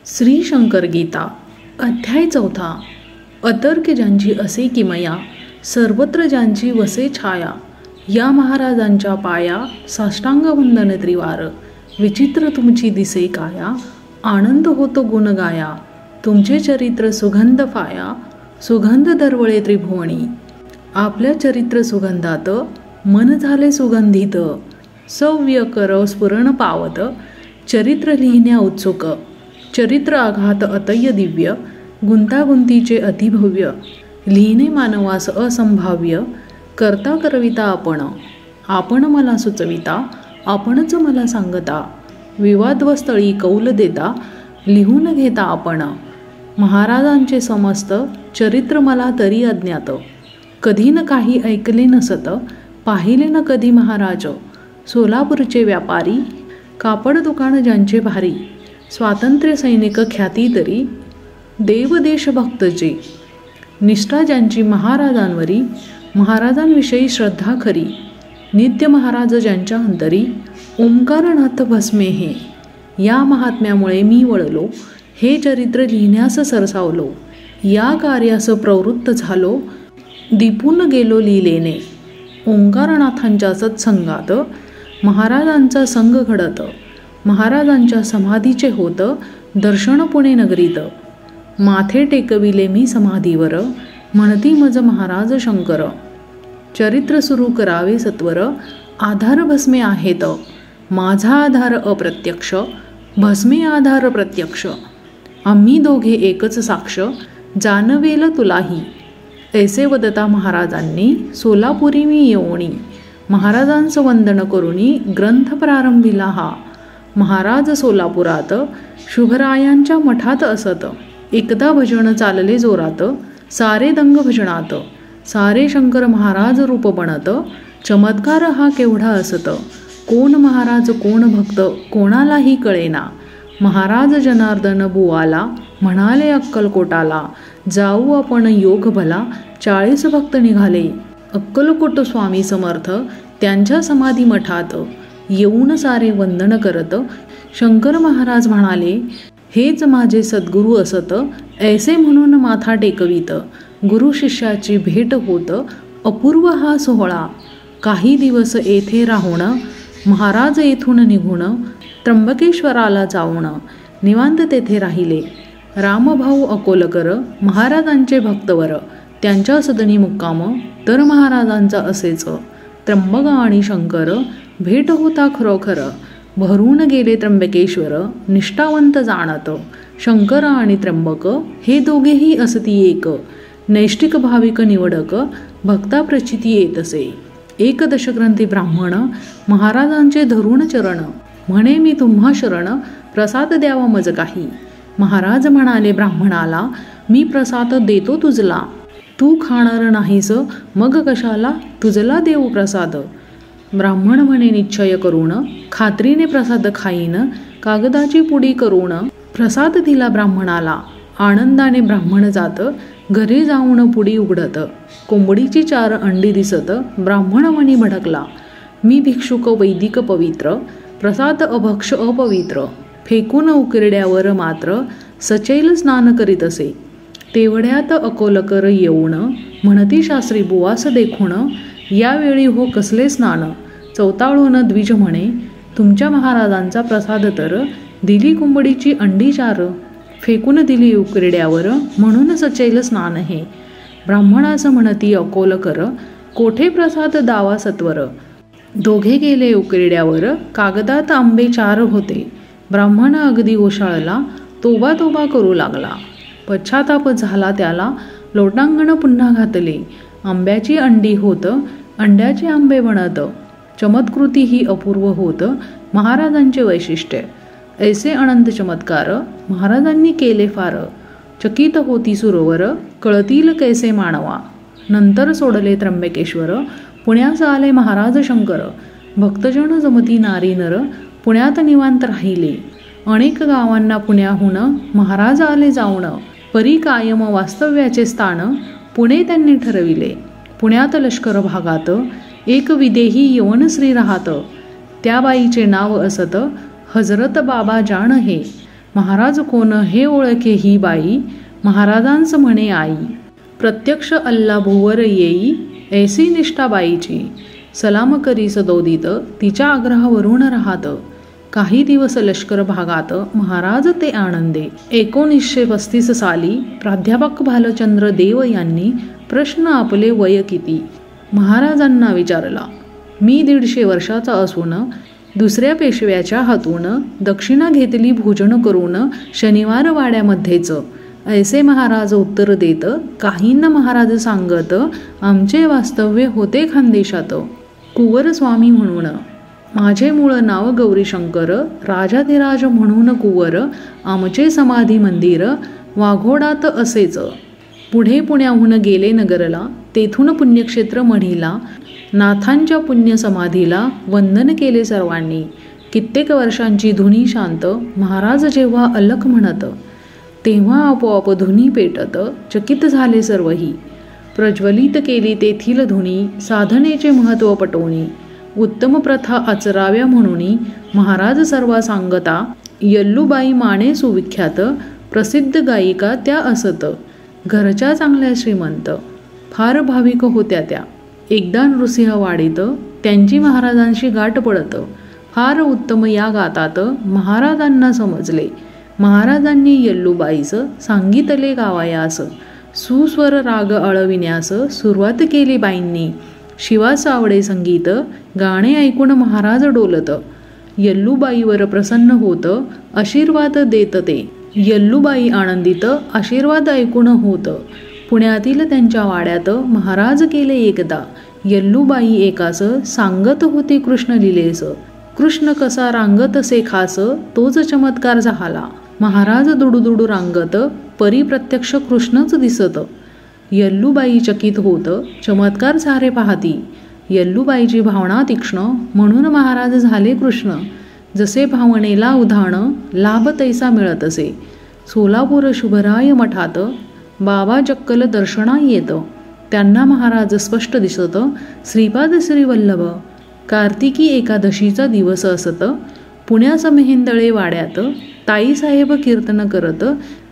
श्री शंकर गीता अध्याय 4 अतर्क्य ज्यांची असे किमया सर्वत्र ज्यांची वसे छाया या महाराजांच्या पाया साष्टांग वंदन त्रिवार विचित्र तुमची दिसे काया आनंद होतो गुण गाया तुमचे चरित्र सुगंध फाया सुगंध दरवळे त्रिभुवनी आपल्या चरित्र सुगंधात मन झाले सुगंधित सव्य कर स्फुरण पावत चरित्र लिहिण्या उत्सुक चरित्र आघात अतय दिव्य गुंतागुंतीचे अतिभव्य लिहिणे मानवास असंभाव्य करता करविता आपण मला सुचविता आपणच मला सांगता विवादवस्थळी कौल देता लिहून घेता आपण महाराजांचे समस्त चरित्र मला तरी अज्ञात कधी न काही ऐकले नसत पाहिले न कधी महाराज सोलापूरचे व्यापारी कापड दुकान ज्यांचे भारी स्वातंत्र्य सैनिक ख्याती तरी देवदेशभक्त जे निष्ठा ज्यांची महाराजांवरी महाराजांविषयी श्रद्धा खरी नित्य महाराज ज्यांच्या अंतरी ओंकारनाथ भस्मे हे या महात्म्यामुळे मी वळलो हे चरित्र लिहिण्यास सरसावलो या कार्यास प्रवृत्त झालो दीपून गेलो लीलेने ओंकारनाथांच्या सत्संगात महाराजांचा संग घडत महाराजांच्या समाधीचे होत दर्शन पुणे नगरीत माथे टेकविले मी समाधीवर म्हणती मज महाराज शंकर चरित्र सुरू करावे सत्वर आधार भस्मे आहेत माझा आधार अप्रत्यक्ष भस्मे आधार प्रत्यक्ष आम्ही दोघे एकच साक्ष जाणवेल तुलाही ऐसे वदता महाराजांनी सोलापुरी मी येऊनी महाराजांचं वंदन करुनी ग्रंथ प्रारंभिला हा महाराज सोलापुरात शुभरायांच्या मठात असत एकदा भजन चालले जोरात सारे दंग भजनात सारे शंकर महाराज रूप बनत चमत्कार हा केवढा असत कोण महाराज कोण भक्त कोणालाही कळेना महाराज जनार्दन बुवाला म्हणाले अक्कलकोटाला जाऊ आपण योग भला 40 भक्त निघाले अक्कलकोट स्वामी समर्थ त्यांच्या समाधी मठात येऊन सारे वंदन करत शंकर महाराज म्हणाले हेच माझे सद्गुरू असत ऐसे म्हणून माथा टेकवीत गुरु शिष्याची भेट होत अपूर्व हा सोहळा काही दिवस येथे राहून महाराज येथून निघून त्र्यंबकेश्वराला जाऊन निवांत तेथे राहिले रामभाऊ अकोलकर महाराजांचे भक्तवर त्यांच्या सदनी मुक्काम तर महाराजांचा असेच त्र्यंबक आणि शंकर भेट होता खरोखर भरून गेले त्र्यंबकेश्वर निष्ठावंत जाणत शंकर आणि त्र्यंबक हे दोघेही असती एक नैष्टिक भाविक निवडक भक्ता प्रचिती येत असे एक दशग्रंथी ब्राह्मण महाराजांचे धरून चरण म्हणे मी तुम्हा शरण प्रसाद द्यावा मज काही महाराज म्हणाले ब्राह्मणाला मी प्रसाद देतो तुझला तू खाणार नाहीस मग कशाला तुझला देऊ प्रसाद ब्राह्मण म्हणे निश्चय करून खात्रीने प्रसाद खाईन कागदाची पुडी करून प्रसाद दिला ब्राह्मणाला आनंदाने ब्राह्मण जात घरी जाऊन पुडी उघडत कोंबडीची 4 अंडी दिसत ब्राह्मण म्हणी भडकला मी भिक्षुक वैदिक पवित्र प्रसाद अभक्ष अपवित्र फेकून उकिरड्यावर मात्र सचैल स्नान करीत असे तेवढ्यात अकोलकर येऊन म्हणती शास्त्री बुवास देखून यावेळी हो कसले स्नान चौताळून द्विज म्हणे तुमच्या महाराजांचा प्रसाद तर दिली कोंबडीची अंडी 4 फेकून दिली उकिरड्यावर म्हणून सचैल स्नान हे ब्राह्मणास म्हणती अकोलकर कोठे प्रसाद दावा सत्वर दोघे गेले उकिरड्यावर कागदात आंबे 4 होते ब्राह्मण अगदी ओशाळला तोबा तोबा करू लागला पश्चाताप झाला त्याला लोटांगण पुन्हा घातले आंब्याची अंडी होत अंड्याचे आंबे बनत चमत्कृती ही अपूर्व होत महाराजांचे वैशिष्ट्य ऐसे अनंत चमत्कार महाराजांनी केले फार चकित होती सुरवर कळतील कैसे मानवा नंतर सोडले त्र्यंबकेश्वर पुण्यास आले महाराज शंकर भक्तजन जमती नारी नर पुण्यात निवांत राहिले अनेक गावांना पुण्याहून महाराज आले जाऊन परी कायम वास्तव्याचे स्थान पुणे त्यांनी ठरविले पुण्यात लष्कर भागात एक विदेही यवनश्री राहत त्या बाईचे नाव असत हजरत बाबा जान हे महाराज कोण हे ओळखे ही बाई, महाराजांस म्हणे आई. प्रत्यक्ष अल्ला भुवर येई, ऐसी निष्ठा बाईची. सलाम करी सदोदित, तिच्या आग्रहावरून राहत. काही दिवस लष्कर भागात, महाराज ते आनंदे. 1935 साली प्राध्यापक भालचंद्र देव यांनी प्रश्न आपले वय किती महाराजांना विचारला. मी 150 वर्षाचा असून दुसऱ्या पेशव्याच्या हातून दक्षिणा घेतली भोजन करून शनिवार वाड्यामध्येच, ऐसे महाराज उत्तर देत. काहींना महाराज सांगत, आमचे वास्तव्य होते खानदेशात. कुंवर स्वामी म्हणून. माझे मूळ नाव गौरीशंकर, राजाधिराज म्हणून कुंवर. आमचे समाधी मंदिर वाघोडात असेच. पुढे पुण्याहून गेले नगरला, तेथून पुण्यक्षेत्र मढीला. नाथांच्या पुण्य समाधीला वंदन केले सर्वांनी. कित्येक वर्षांची धुनी शांत. महाराज जेव्हा अलख म्हणत, तेव्हा आपोआप धुनी पेटत. चकित झाले सर्वही. प्रज्वलित केली तेथील धुनी, साधनेचे महत्त्व पटवणी. उत्तम प्रथा आचराव्या म्हणून महाराज सर्व सांगता. यल्लूबाई माने सुविख्यात, प्रसिद्ध गायिका त्या असत. घरच्या चांगल्या श्रीमंत, फार भाविक होत्या त्या. एकदा नृसिंहवाडीत त्यांची महाराजांशी गाठ पडत. फार उत्तम या गातात महाराजांना समजले. महाराजांनी यल्लूबाईस सांगितले गावायास. सुस्वर राग अळविण्यास सुरुवात केली बाईंनी. शिवास आवडे संगीत, गाणे ऐकून महाराज डोलत. यल्लूबाईवर प्रसन्न होत, आशीर्वाद देत ते. यल्लूबाई आनंदित, आशीर्वाद ऐकून होत. पुण्यातील त्यांच्या वाड्यात महाराज गेले एकदा. यल्लूबाई एकास सांगत होती कृष्ण लिलेस. कृष्ण कसा रांगत से खास, तोच चमत्कार झाला. महाराज दुडूदुडू रांगत, परी प्रत्यक्ष कृष्णच दिसत. यल्लूबाई चकित होत, चमत्कार सारे पाहती. यल्लूबाईची भावना तीक्ष्ण, म्हणून महाराज झाले कृष्ण. जसे भावनेला उधाण, लाभ तैसा मिळत असे. सोलापूर शुभराय मठात बाबा जक्कल दर्शना येत. त्यांना महाराज स्पष्ट दिसत. श्रीपाद श्रीवल्लभ. कार्तिकी एकादशीचा दिवस असत. पुण्यास मेहेंदळे वाड्यात ताईसाहेब कीर्तन करत.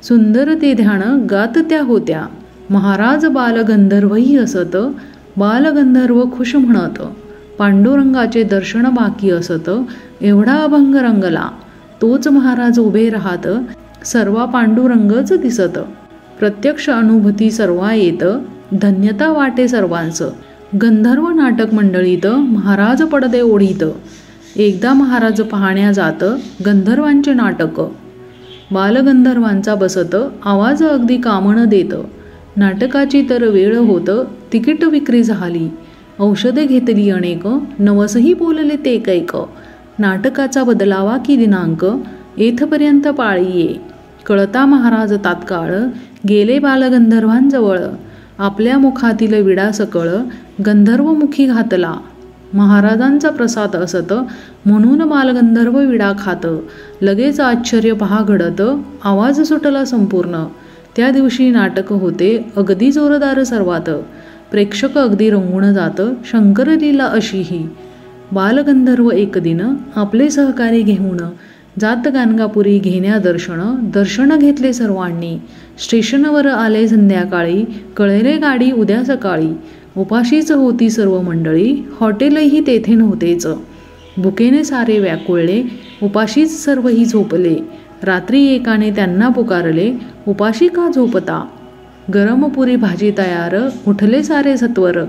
सुंदर ते ध्यान गात त्या होत्या. महाराज बालगंधर्वही असत. बालगंधर्व खुश म्हणत. पांडुरंगाचे दर्शन बाकी असत. एवढा अभंग रंगला. तोच महाराज उभे राहत. सर्वा पांडुरंगच दिसत. प्रत्यक्ष अनुभूती सर्वा येत. धन्यता वाटे सर्वांस. गंधर्व नाटक मंडळीत महाराज पडदे ओढीत. एकदा महाराज पाहण्या जात गंधर्वांचे नाटक. बालगंधर्वांचा बसत. आवाज अगदी कामण देत. नाटकाची तर वेळ होत. तिकीट विक्री झाली. औषधे घेतली अनेक. नवसही बोलले ते कैक. नाटकाचा बदलावा की दिनांक. येथपर्यंत पाळी ये. कळता महाराज तात्काळ गेले बालगंधर्वांजवळ. आपल्या मुखातील विडा सकळ गंधर्वमुखी घातला. महाराजांचा प्रसाद असत, म्हणून बालगंधर्व विडा खात. लगेच आश्चर्य पहा घडत. आवाज सुटला संपूर्ण. त्या दिवशी नाटक होते अगदी जोरदार सर्वात. प्रेक्षक अगदी रंगून जात. शंकरलीला अशीही. बालगंधर्व एक दिन आपले सहकारी घेऊन जात गाणगापुरी घेण्या दर्शन घेतले सर्वांनी. स्टेशनवर आले संध्याकाळी. कळले गाडी उद्या सकाळी. उपाशीच होती सर्व मंडळी. हॉटेलही तेथे नव्हतेच. भुकेने सारे व्याकुळले. उपाशीच सर्वही झोपले. रात्री एकाने त्यांना पुकारले. उपाशी का झोपता? गरम पुरी भाजी तयार. उठले सारे सत्वर.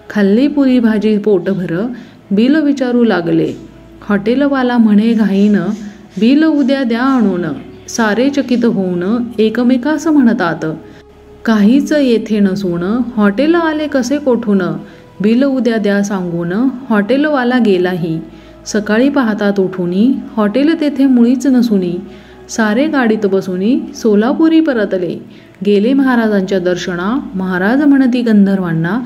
खाल्ली पुरी भाजी पोटभर. बिल विचारू लागले. हॉटेलवाला म्हणे घाईन, बिल उद्या द्या आणून. सारे चकित होऊन एकमेकास म्हणतात, काहीच येथे नसून हॉटेल आले कसे कोठून. बिल उद्या द्या सांगून हॉटेलवाला गेलाही. सकाळी पाहतात उठुनी हॉटेल तेथे मुळीच नसुनी. सारे गाडीत बसुनी सोलापुरी परतले. गेले महाराजांच्या दर्शना. महाराज म्हणती गंधर्वांना,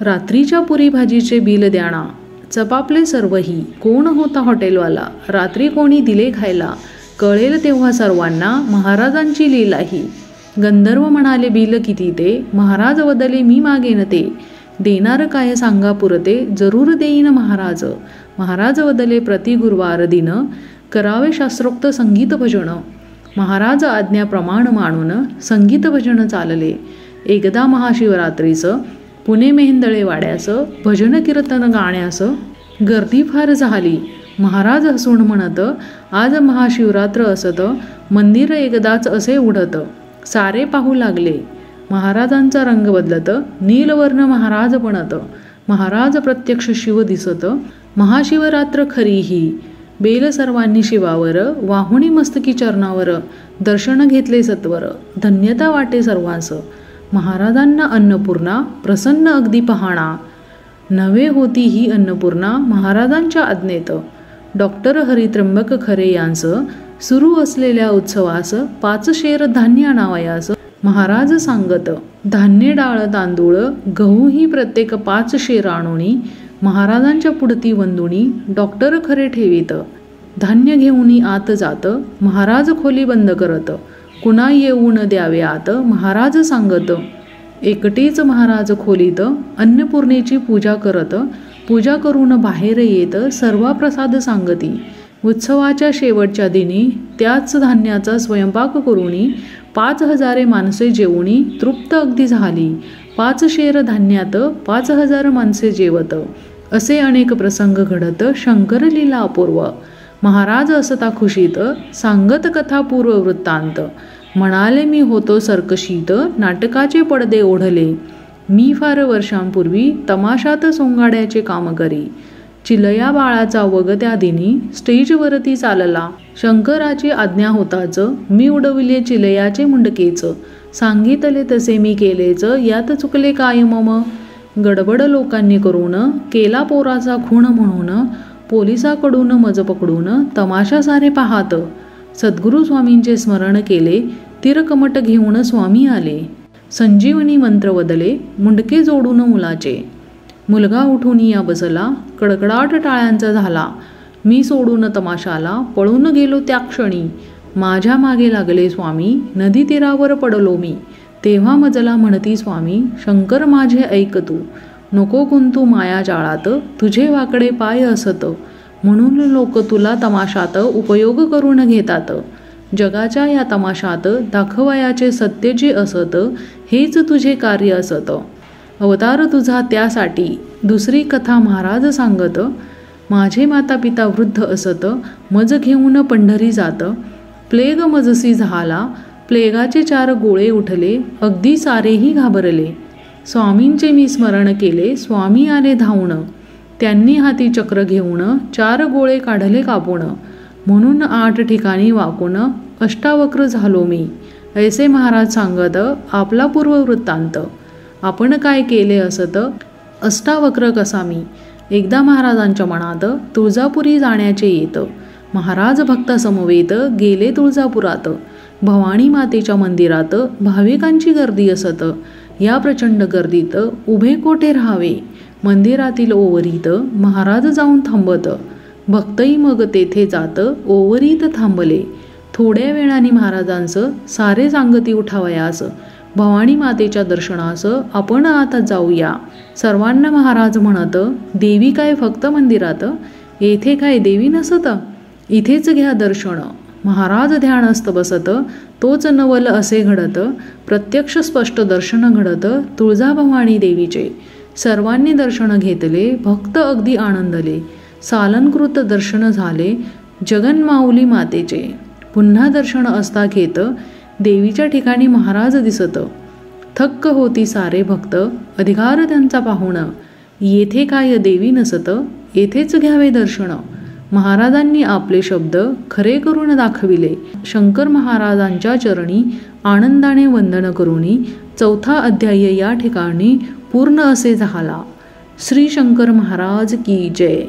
रात्रीच्या पुरी भाजीचे बिल द्याणा. चपापले सर्वही. कोण होता हॉटेलवाला? रात्री कोणी दिले खायला? कळेल तेव्हा सर्वांना महाराजांची लीलाही. गंधर्व म्हणाले, बिल किती ते? महाराज बदले, मी मागेन ते. देणार काय सांगा पुरते? जरूर देईन महाराज. महाराज बदले, प्रति गुरुवार दिन करावे शास्त्रोक्त संगीत भजन. महाराज आज्ञा प्रमाण मानून संगीत भजन चालले. एकदा महाशिवरात्रीचं पुणे मेहेंदळे वाड्याचं भजन कीर्तन गाण्याचं गर्दी फार झाली. महाराज हसून म्हणत, आज महाशिवरात्र असत, मंदिर एकदाच असे उडत. सारे पाहू लागले. महाराजांचा रंग बदलत, नीलवर्ण महाराज बनत. महाराज प्रत्यक्ष शिव दिसत. महाशिवरात्र खरी ही. बेल सर्वांनी शिवावर, वाहुणी मस्तकी चरणावर. दर्शन घेतले सत्वर, धन्यता वाटे सर्वांस. महाराजांना अन्नपूर्णा, प्रसन्न अगदी पहाणा. नव्हे होती ही अन्नपूर्णा महाराजांच्या आज्ञेत. डॉक्टर हरित्रंबक खरे यांचं सुरू असलेल्या उत्सवास 5 शेर धान्य आणावयास महाराज सांगत. धान्य, डाळ, तांदूळ, गहू ही प्रत्येक 5 शेर आणोनी महाराजांच्या पुढती वंदुनी डॉक्टर खरे ठेवीत. धान्य घेऊनी आत जात, महाराज खोली बंद करत. कुणा येऊन द्यावे आत, महाराज सांगत. एकटेच महाराज खोलीत अन्नपूर्णेची पूजा करत. पूजा करून बाहेर येत, सर्व प्रसाद सांगती. उत्सवाच्या शेवटच्या दिनी त्याच धान्याचा स्वयंपाक करूनी 5,000 माणसे जेवणी तृप्त अगदी झाली. 5 शेर धान्यात 5,000 माणसे जेवत. असे अनेक प्रसंग घडत. शंकर लीला अपूर्व. महाराज असता खुशीत, सांगत कथा पूर्व वृत्तांत. म्हणाले, मी होतो सर्कशीत, नाटकाचे पडदे ओढले. मी फार वर्षांपूर्वी तमाशात सोंगाड्याचे काम करी. चिलया बाळाचा वग त्या दिनी स्टेजवरती चालला. शंकराची आज्ञा होताच, मी उडविले चिलयाचे मुंडकेच. सांगितले तसे मी केलेच, यात चुकले काय मम. गडबड लोकांनी करून केला पोराचा खून म्हणून. पोलिसाकडून मज पकडून तमाशा सारे पाहात. सद्गुरू स्वामींचे स्मरण केले, तिरकमट घेऊन स्वामी आले. संजीवनी मंत्र वदले, मुंडके जोडून मुलाचे. मुलगा उठून या बसला, कडकडाट टाळ्यांचा झाला. मी सोडून तमाशाला पळून गेलो त्या क्षणी. माझ्या मागे लागले स्वामी, नदी तीरावर पडलो मी. तेव्हा मजला म्हणती स्वामी, शंकर माझे ऐक तू. नको गुंतू माया जाळात, तुझे वाकडे पाय असत. म्हणून लोक तुला तमाशात उपयोग करून घेतात. जगाच्या या तमाशात दाखवयाचे सत्य जे असत, हेच तुझे कार्य असत. अवतार तुझा त्यासाठी. दुसरी कथा महाराज सांगत. माझे माता पिता वृद्ध असत, मज घेऊन पंढरी जात. प्लेग मजसी झाला, प्लेगाचे 4 गोळे उठले, अगदी सारेही घाबरले. स्वामींचे मी स्मरण केले, स्वामी आले धावून. त्यांनी हाती चक्र घेऊन 4 गोळे काढले कापून. म्हणून 8 ठिकाणी वाकून अष्टावक्र झालो मी. ऐसे महाराज सांगत आपला पूर्व वृत्तांत. आपण काय केले असत, अष्टावक्र कसा मी. एकदा महाराजांच्या मनात तुळजापुरी जाण्याचे येत. महाराज भक्तासमवेत गेले तुळजापुरात. भवानी मातेच्या मंदिरात भाविकांची गर्दी असत. या प्रचंड गर्दीत उभे कोठे राहावे. मंदिरातील ओवरीत महाराज जाऊन थांबत. भक्तही मग तेथे जात ओवरीत थांबले. थोड्या वेळाने महाराजांचं सारे सांगती उठावयास. भवानी मातेच्या दर्शनास आपण आता जाऊया. सर्वांना महाराज म्हणत, देवी काय फक्त मंदिरात, येथे काय देवी नसत, इथेच घ्या दर्शन. महाराज ध्यानस्थ बसत, तोच नवल असे घडत. प्रत्यक्ष स्पष्ट दर्शन घडत तुळजाभवानी देवीचे. सर्वांनी दर्शन घेतले, भक्त अगदी आनंदले. सालंकृत दर्शन झाले जगन्माऊली मातेचे. पुन्हा दर्शन असता घेत देवीच्या ठिकाणी महाराज दिसत. थक्क होती सारे भक्त, अधिकार त्यांचा पाहुण. येथे काय देवी नसत, येथेच घ्यावे दर्शन. महाराजांनी आपले शब्द खरे करून दाखविले. शंकर महाराजांच्या चरणी आनंदाने वंदन करुनी 4था अध्याय या ठिकाणी पूर्ण असे झाला. श्री शंकर महाराज की जय.